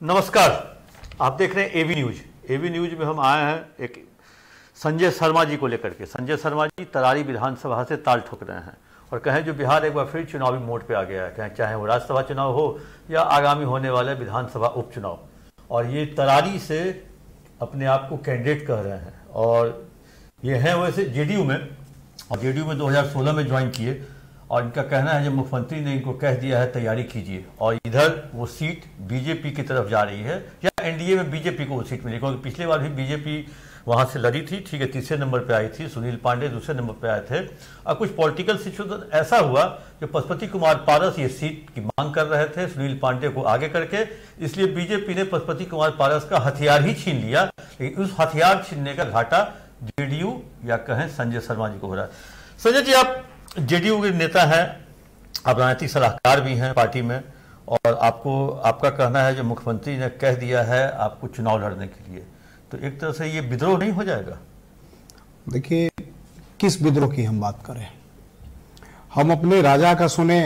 नमस्कार, आप देख रहे हैं एवी न्यूज। एवी न्यूज में हम आए हैं एक संजय शर्मा जी को लेकर के। संजय शर्मा जी तरारी विधानसभा से ताल ठोक रहे हैं और कहें जो बिहार एक बार फिर चुनावी मोड पे आ गया है, कहें चाहे वो राज्यसभा चुनाव हो या आगामी होने वाले विधानसभा उपचुनाव। और ये तरारी से अपने आप को कैंडिडेट कह रहे हैं और ये हैं वैसे जेडीयू में, और जेडीयू में 2016 में ज्वाइन किए और इनका कहना है जब मुख्यमंत्री ने इनको कह दिया है तैयारी कीजिए, और इधर वो सीट बीजेपी की तरफ जा रही है या एनडीए में बीजेपी को वो सीट मिली, क्योंकि पिछले बार भी बीजेपी वहां से लड़ी थी। ठीक है, तीसरे नंबर पे आई थी, सुनील पांडे दूसरे नंबर पे आए थे। और कुछ पॉलिटिकल सिचुएशन ऐसा हुआ कि पशुपति कुमार पारस ये सीट की मांग कर रहे थे सुनील पांडे को आगे करके, इसलिए बीजेपी ने पशुपति कुमार पारस का हथियार ही छीन लिया। लेकिन उस हथियार छीनने का घाटा जेडीयू या कहें संजय शर्मा जी को हो रहा है। संजय जी, आप जेडीयू के नेता हैं, आप राजनीतिक सलाहकार भी हैं पार्टी में, और आपका कहना है जो मुख्यमंत्री ने कह दिया है आपको चुनाव लड़ने के लिए, तो एक तरह से ये विद्रोह नहीं हो जाएगा? देखिए, किस विद्रोह की हम बात करें? हम अपने राजा का सुने,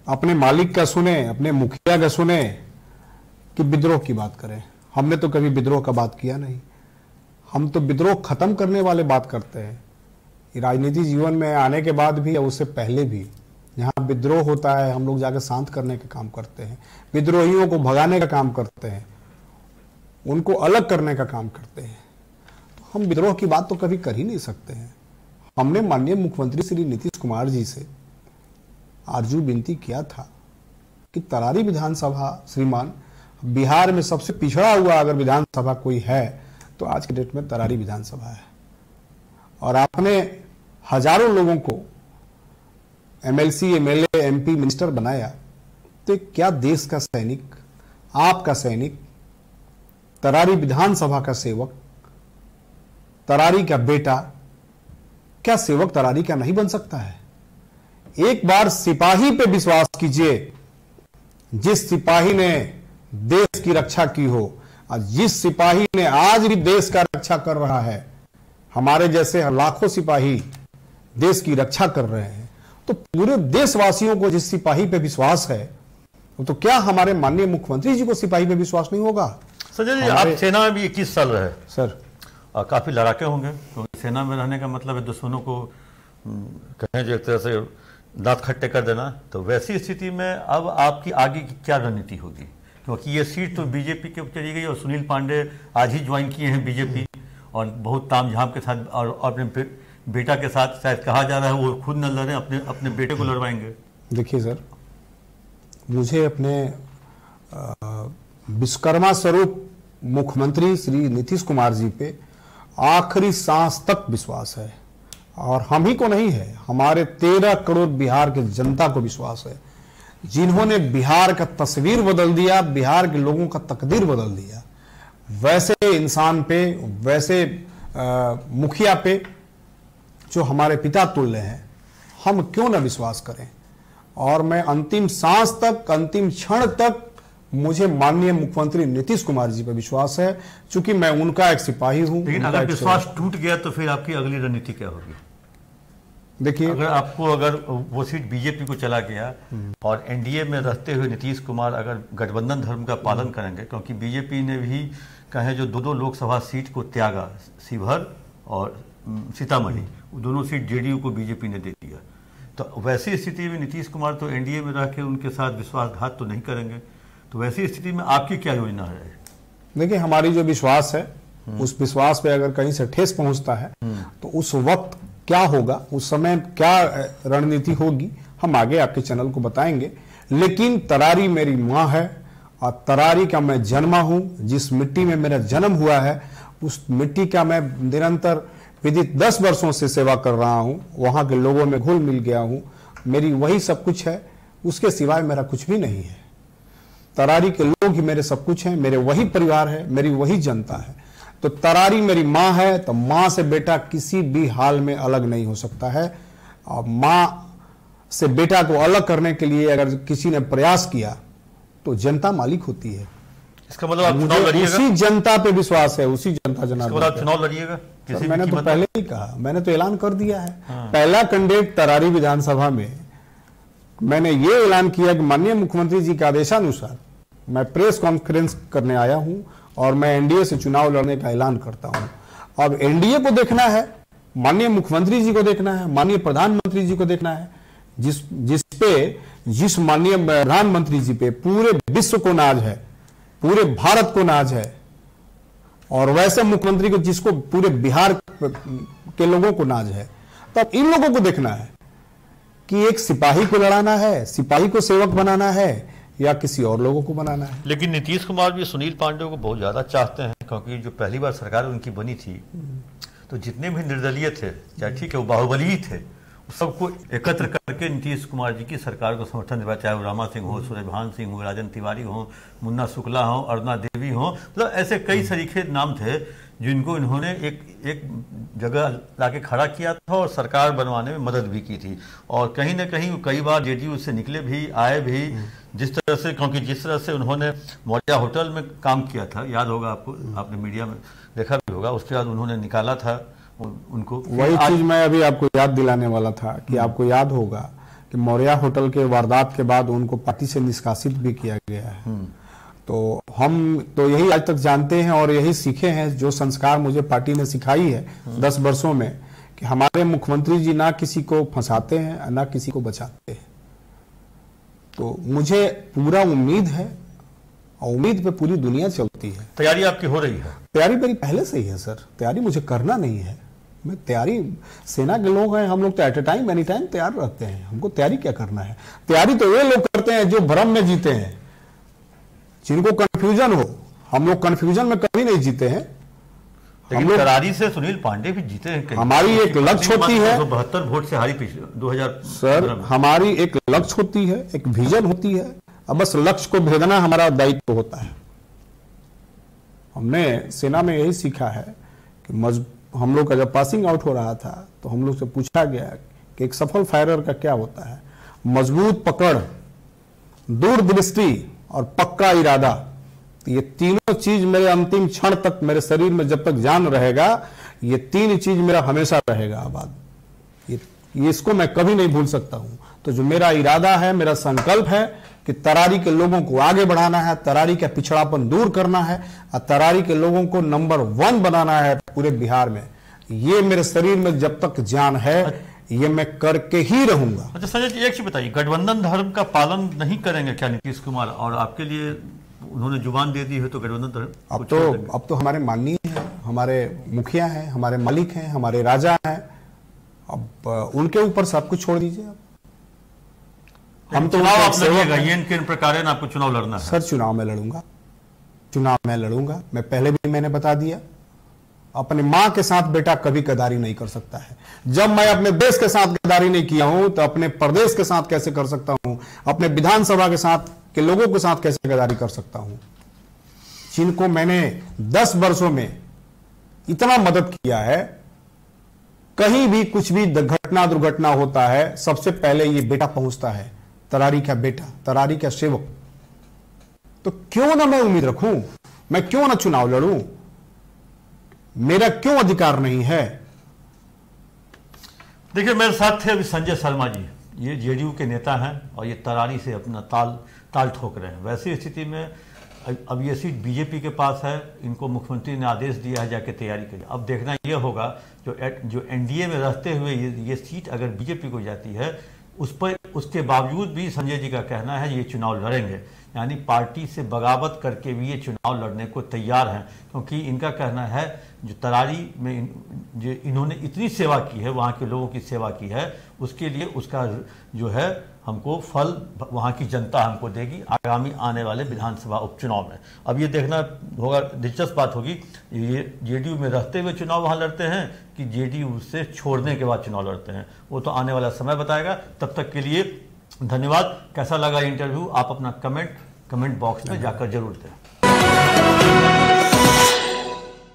अपने मालिक का सुने, अपने मुखिया का सुने कि विद्रोह की बात करें? हमने तो कभी विद्रोह का बात किया नहीं। हम तो विद्रोह खत्म करने वाले बात करते हैं। राजनीतिक जीवन में आने के बाद भी या उससे पहले भी जहां विद्रोह होता है हम लोग जाकर शांत करने का काम करते हैं, विद्रोहियों को भगाने का काम करते हैं, उनको अलग करने का काम करते हैं। तो हम विद्रोह की बात तो कभी कर ही नहीं सकते हैं। हमने माननीय मुख्यमंत्री श्री नीतीश कुमार जी से आरजू विनती किया था कि तरारी विधानसभा श्रीमान बिहार में सबसे पिछड़ा हुआ अगर विधानसभा कोई है तो आज के डेट में तरारी विधानसभा है। और आपने हजारों लोगों को एमएलसी, एमएलए, एमपी, मिनिस्टर बनाया, तो क्या देश का सैनिक, आपका सैनिक, तरारी विधानसभा का सेवक, तरारी का बेटा, क्या सेवक तरारी का नहीं बन सकता है? एक बार सिपाही पे विश्वास कीजिए, जिस सिपाही ने देश की रक्षा की हो, और जिस सिपाही ने आज भी देश का रक्षा कर रहा है, हमारे जैसे लाखों सिपाही देश की रक्षा कर रहे हैं, तो पूरे देशवासियों को जिस सिपाही पे विश्वास है, तो क्या हमारे माननीय मुख्यमंत्री जी को सिपाही पे विश्वास नहीं होगा? संजय जी, आप सेना में भी 21 साल रहे सर, काफी लड़ाके होंगे, क्योंकि सेना में रहने का मतलब है दुश्मनों को कहें जो एक तरह से दांत खट्टे कर देना। तो वैसी स्थिति में अब आपकी आगे की क्या रणनीति होगी? क्योंकि ये सीट तो बीजेपी के चली गई और सुनील पांडे आज ही ज्वाइन किए हैं बीजेपी, और बहुत तामझाम के साथ, और अपने बेटा के साथ शायद कहा जा रहा है वो खुद न लड़े, अपने बेटे को लड़वाएंगे। देखिए सर, मुझे अपने विश्वकर्मा स्वरूप मुख्यमंत्री श्री नीतीश कुमार जी पे आखिरी सांस तक विश्वास है, और हम ही को नहीं है, हमारे 13 करोड़ बिहार के जनता को विश्वास है, जिन्होंने बिहार का तस्वीर बदल दिया, बिहार के लोगों का तकदीर बदल दिया। वैसे इंसान पे, वैसे मुखिया पे जो हमारे पिता तुल्य हैं, हम क्यों ना विश्वास करें? और मैं अंतिम सांस तक, अंतिम क्षण तक मुझे माननीय मुख्यमंत्री नीतीश कुमार जी पर विश्वास है, चूंकि मैं उनका एक सिपाही हूं। लेकिन अगर विश्वास टूट गया तो फिर आपकी अगली रणनीति क्या होगी? देखिए, अगर वो सीट बीजेपी को चला गया और एनडीए में रहते हुए नीतीश कुमार अगर गठबंधन धर्म का पालन करेंगे, क्योंकि बीजेपी ने भी कहें जो दो लोकसभा सीट को त्यागा, शिवहर और सीतामढ़ी, दोनों सीट जेडीयू को बीजेपी ने दे दिया, तो वैसी स्थिति में नीतीश कुमार तो एनडीए में रह के उनके साथ विश्वासघात तो नहीं करेंगे, तो वैसी स्थिति में आपकी क्या योजना है? देखिए, हमारी जो विश्वास है, उस विश्वास पे अगर कहीं से ठेस पहुंचता है तो उस वक्त क्या होगा, उस समय क्या रणनीति होगी, हम आगे आपके चैनल को बताएंगे। लेकिन तरारी मेरी माँ है और तरारी का मैं जन्मा हूं। जिस मिट्टी में मेरा जन्म हुआ है उस मिट्टी का मैं निरंतर विदित 10 वर्षों से सेवा कर रहा हूं, वहां के लोगों में घुल मिल गया हूं। मेरी वही सब कुछ है, उसके सिवाय मेरा कुछ भी नहीं है। तरारी के लोग ही मेरे सब कुछ हैं, मेरे वही परिवार है, मेरी वही जनता है। तो तरारी मेरी माँ है, तो माँ से बेटा किसी भी हाल में अलग नहीं हो सकता है। और माँ से बेटा को अलग करने के लिए अगर किसी ने प्रयास किया तो जनता मालिक होती है। इसका मतलब आप चुनाव लड़िएगा? उसी जनता पे विश्वास है, उसी जनता जनार्दन। चुनाव लड़िएगा? मैंने तो पहले ही कहा, मैंने तो ऐलान कर दिया है। पहला कैंडिडेट तरारी विधानसभा में मैंने ये ऐलान किया कि माननीय मुख्यमंत्री जी के आदेशानुसार मैं प्रेस कॉन्फ्रेंस करने आया हूं और मैं एनडीए से चुनाव लड़ने का ऐलान करता हूं। अब एनडीए को देखना है, माननीय मुख्यमंत्री जी को देखना है, माननीय प्रधानमंत्री जी को देखना है, जिस माननीय प्रधानमंत्री जी पे पूरे विश्व को नाज है, पूरे भारत को नाज है, और वैसे मुख्यमंत्री को जिसको पूरे बिहार के लोगों को नाज है। तो अब इन लोगों को देखना है कि एक सिपाही को लड़ाना है, सिपाही को सेवक बनाना है, या किसी और लोगों को बनाना है। लेकिन नीतीश कुमार भी सुनील पांडे को बहुत ज्यादा चाहते हैं, क्योंकि जो पहली बार सरकार उनकी बनी थी तो जितने भी निर्दलीय थे, चाहे ठीक है वो बाहुबली ही थे, सबको एकत्र करके नीतीश कुमार जी की सरकार को समर्थन दिलाया, चाहे वो रामा सिंह हो, सूर्यभान सिंह हो, राजन तिवारी हो, मुन्ना शुक्ला हो, अरुणा देवी हो, मतलब ऐसे कई सरीखे नाम थे जिनको इन्होंने एक जगह लाके खड़ा किया था और सरकार बनवाने में मदद भी की थी। और कहीं ना कहीं कई बार जेडीयू से निकले भी, आए भी, जिस तरह से, क्योंकि जिस तरह से उन्होंने मौर्या होटल में काम किया था, याद होगा आपको, आपने मीडिया में देखा भी होगा, उसके बाद उन्होंने निकाला था उनको। वही चीज मैं अभी आपको याद दिलाने वाला था कि आपको याद होगा कि मौर्या होटल के वारदात के बाद उनको पार्टी से निष्कासित भी किया गया है। तो हम तो यही आज तक जानते हैं और यही सीखे हैं, जो संस्कार मुझे पार्टी ने सिखाई है 10 वर्षों में, कि हमारे मुख्यमंत्री जी ना किसी को फंसाते हैं ना किसी को बचाते हैं। तो मुझे पूरा उम्मीद है, और उम्मीद पे पूरी दुनिया चलती है। तैयारी आपकी हो रही है? तैयारी मेरी पहले से ही है सर, तैयारी मुझे करना नहीं है। मैं तैयारी, सेना के लोग हैं हम लोग, तो at a time any time तैयार रहते हैं। हमको तैयारी क्या करना है? तैयारी तो वे लोग करते हैं जो भ्रम में जीते हैं, जिनको कंफ्यूजन हो। हम लोग कंफ्यूजन में कभी नहीं जीते हैं। हम लोग करारी से सुनील पांडे भी जीते हैं। हमारी एक लक्ष्य होती है, 72 वोट से हारी पिछले 2000। सर हमारी एक लक्ष्य होती है, एक विजन होती है, अब बस लक्ष्य को भेदना हमारा दायित्व होता है। हमने सेना में यही सीखा है कि हम लोग का जब पासिंग आउट हो रहा था तो हम लोग से पूछा गया कि एक सफल फायरर का क्या होता है? मजबूत पकड़, दूरदृष्टि और पक्का इरादा। तो ये तीनों चीज मेरे अंतिम क्षण तक मेरे शरीर में जब तक जान रहेगा, ये तीन चीज मेरा हमेशा रहेगा आबाद। ये इसको मैं कभी नहीं भूल सकता हूं। तो जो मेरा इरादा है, मेरा संकल्प है कि तरारी के लोगों को आगे बढ़ाना है, तरारी का पिछड़ापन दूर करना है और तरारी के लोगों को नंबर 1 बनाना है पूरे बिहार में। ये मेरे शरीर में जब तक जान है, ये मैं करके ही रहूंगा। अच्छा संजय जी, एक चीज बताइए, गठबंधन धर्म का पालन नहीं करेंगे क्या नीतीश कुमार? और आपके लिए उन्होंने जुबान दे दी है तो गठबंधन धर्म अब तो हमारे माननीय हैं, हमारे मुखिया हैं, हमारे मालिक हैं, हमारे राजा हैं। अब उनके ऊपर सब कुछ छोड़ दीजिए। हम चुनाव आप लड़िएगा, ये किन प्रकार आपको चुनाव लड़ना है? सर चुनाव में लड़ूंगा, चुनाव में लड़ूंगा। मैं पहले भी मैंने बता दिया, अपने मां के साथ बेटा कभी गद्दारी नहीं कर सकता है। जब मैं अपने देश के साथ गद्दारी नहीं किया हूं तो अपने प्रदेश के साथ कैसे कर सकता हूं? अपने विधानसभा के साथ के लोगों के साथ कैसे गद्दारी कर सकता हूं? जिनको मैंने 10 वर्षों में इतना मदद किया है, कहीं भी कुछ भी घटना दुर्घटना होता है, सबसे पहले ये बेटा पहुंचता है, तरारी का बेटा, तरारी का सेवक। तो क्यों ना मैं उम्मीद रखूं? मैं क्यों ना चुनाव लड़ूं? मेरा क्यों अधिकार नहीं है? देखिए मेरे साथ थे अभी संजय शर्मा जी, ये जेडीयू के नेता हैं और ये तरारी से अपना ताल ठोक रहे हैं। वैसी स्थिति में अब ये सीट बीजेपी के पास है, इनको मुख्यमंत्री ने आदेश दिया है जाके तैयारी करिए। अब देखना ये होगा जो एनडीए में रहते हुए ये सीट अगर बीजेपी को जाती है, उसके बावजूद भी संजय जी का कहना है ये चुनाव लड़ेंगे, यानी पार्टी से बगावत करके भी ये चुनाव लड़ने को तैयार हैं। क्योंकि इनका कहना है जो तरारी में जो इन्होंने इतनी सेवा की है, वहाँ के लोगों की सेवा की है, उसके लिए उसका जो है हमको फल वहाँ की जनता हमको देगी आगामी आने वाले विधानसभा उपचुनाव में। अब ये देखना होगा, दिलचस्प बात होगी, ये जेडीयू में रहते हुए चुनाव वहाँ लड़ते हैं कि जेडीयू से छोड़ने के बाद चुनाव लड़ते हैं, वो तो आने वाला समय बताएगा। तब तक के लिए धन्यवाद। कैसा लगा इंटरव्यू आप अपना कमेंट बॉक्स में जाकर जरूर दें।